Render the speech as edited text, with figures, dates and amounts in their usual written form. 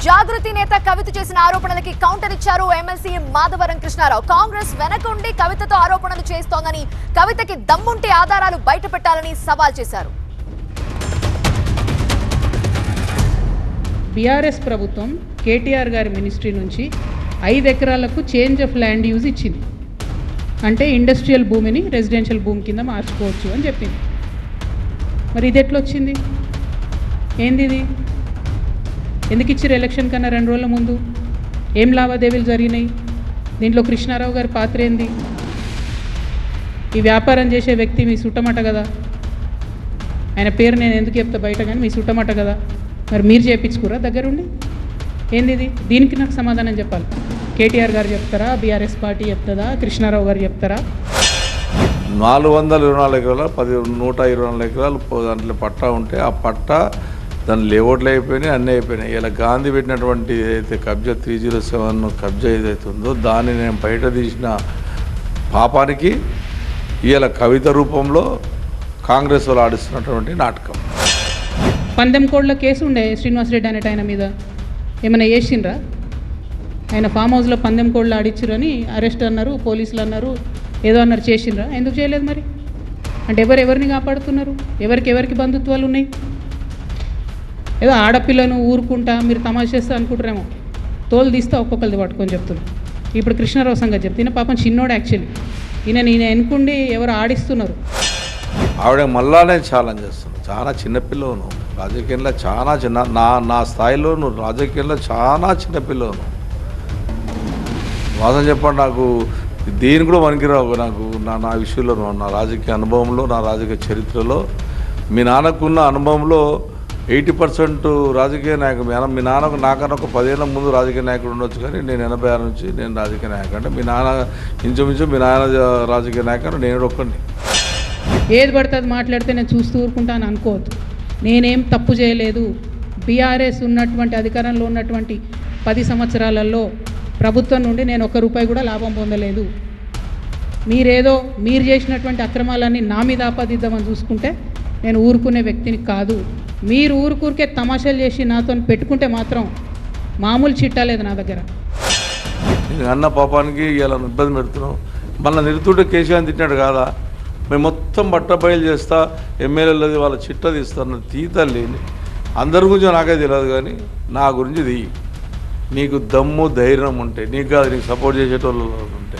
జాగృతి నేత కవిత చేసిన ఆరోపణలకి కౌంటర్ ఇచ్చారు ఎమ్మెల్సీ మాధవరం కృష్ణారావు. కాంగ్రెస్ వెనకుండి కవితతో ఆరోపణలు చేస్తోందని, కవితకి దమ్ముంటే ఆధారాలు బయటపెట్టాలని సవాల్ చేశారు. బీఆర్ఎస్ ప్రభుత్వం కేటీఆర్ గారి మినిస్ట్రీ నుంచి 5 ఎకరాలకు చేంజ్ ఆఫ్ ల్యాండ్ యూజ్ ఇచ్చింది. అంటే ఇండస్ట్రియల్ భూమిని రెసిడెన్షియల్ భూమి కింద మార్చుకోవచ్చు అని చెప్పింది. మరి ఇది ఎట్లా వచ్చింది? ఏంది ఇది? ఎందుకు ఇచ్చారు ఎలక్షన్ కన్నా 2 రోజుల ముందు? ఏం లావాదేవీలు జరిగినాయి? దీంట్లో కృష్ణారావు గారి పాత్ర ఏంది? ఈ వ్యాపారం చేసే వ్యక్తి మీ సుట్టమట కదా, ఆయన పేరు నేను ఎందుకు చెప్తా బయట, కానీ మీ సుట్టమట కదా, మరి మీరు చేయించుకురా దగ్గరుండి? ఏంది ఇది? దీనికి నాకు సమాధానం చెప్పాలి. కేటీఆర్ గారు చెప్తారా, బీఆర్ఎస్ పార్టీ చెప్తుందా, కృష్ణారావు గారు చెప్తారా? 424 ఎకరాలు 124 ఎకరాలు దాంట్లో పట్టా ఉంటే ఆ పట్టా దాని లేఅవుట్లు అయిపోయినాయి, అన్నీ అయిపోయినాయి. ఇలా గాంధీ పెట్టినటువంటి ఏదైతే కబ్జా 307 కబ్జా ఏదైతే ఉందో దాన్ని నేను బయట తీసిన పాపానికి ఇలా కవిత రూపంలో కాంగ్రెస్ వాళ్ళు ఆడిస్తున్నటువంటి నాటకం. పందెం కోడ్ల కేసు ఉండే శ్రీనివాసరెడ్డి అనేట ఆయన మీద, ఏమైనా చేసిండ్రా? ఆయన ఫామ్ హౌస్లో పందెం కోడ్లు ఆడిచ్చిర్రు అని అరెస్ట్ అన్నారు, పోలీసులు అన్నారు, ఏదో అన్నారు, చేసిండ్రా? ఎందుకు చేయలేదు మరి? అంటే ఎవరిని కాపాడుతున్నారు? ఎవరికి బంధుత్వాలు ఉన్నాయి? ఏదో ఆడపిల్లను ఊరుకుంటా మీరు తమాషా చేస్తా అనుకుంటారేమో, తోలు తీస్తా ఒక్కొక్కరిది పట్టుకొని చెప్తున్నారు. ఇప్పుడు కృష్ణారావు సంగతి చెప్తున్నా, పాపం చిన్నోడు యాక్చువల్లీ, ఈయన ఎన్నుకుండి ఎవరు ఆడిస్తున్నారు. ఆవిడ మళ్ళా నేను ఛాలెంజ్ చేస్తున్నాను. చాలా చిన్నపిల్లవు నువ్వు, రాజకీయంలో చాలా చిన్న, నా స్థాయిలో నువ్వు రాజకీయంలో చాలా చిన్నపిల్లవు. వాసన చెప్పండి, నాకు దేని కూడా పనికిరావు. నాకు నా విషయంలో, నా రాజకీయ అనుభవంలో, నా రాజకీయ చరిత్రలో, మీ నాన్నకున్న అనుభవంలో 80% రాజకీయ నాయకుడు. మీ నాన్నకు నాకన్నా ఒక 10 ఏళ్ళ ముందు రాజకీయ నాయకుడు ఉండొచ్చు, కానీ నేను 86 నుంచి నేను రాజకీయ నాయకుడు. అంటే మీ నాన్న ఇంచుమించు మీ నాన్న రాజకీయ నాయకుడు, నేను ఒక్కడిని. ఏది పడితే అది మాట్లాడితే నేను చూస్తూ ఊరుకుంటాను అనుకోవద్దు. నేనేం తప్పు చేయలేదు. బీఆర్ఎస్ ఉన్నటువంటి అధికారంలో ఉన్నటువంటి 10 సంవత్సరాలలో ప్రభుత్వం నుండి నేను ₹1 కూడా లాభం పొందలేదు. మీరు చేసినటువంటి అక్రమాలన్నీ నా మీద ఆపాదిద్దామని చూసుకుంటే నేను ఊరుకునే వ్యక్తిని కాదు. మీరు ఊరికే తమాషాలు చేసి నాతో పెట్టుకుంటే మాత్రం మామూలు చిట్టా లేదు నా దగ్గర. అన్న పాపానికి ఇలా ఇబ్బంది పెడుతున్నాం. మళ్ళీ నిరుతుంటే కేసీఆర్ తిట్టినాడు కాదా, మేము మొత్తం బట్టబయలు చేస్తా, ఎమ్మెల్యేలది వాళ్ళ చిట్ట తీస్తాను, తీతల్లి అందరి గురించి నాకే తెలియదు, కానీ నా గురించి నీకు దమ్ము ధైర్యం ఉంటే, నీకు కాదు నీకు సపోర్ట్ చేసేటోళ్ళు ఉంటే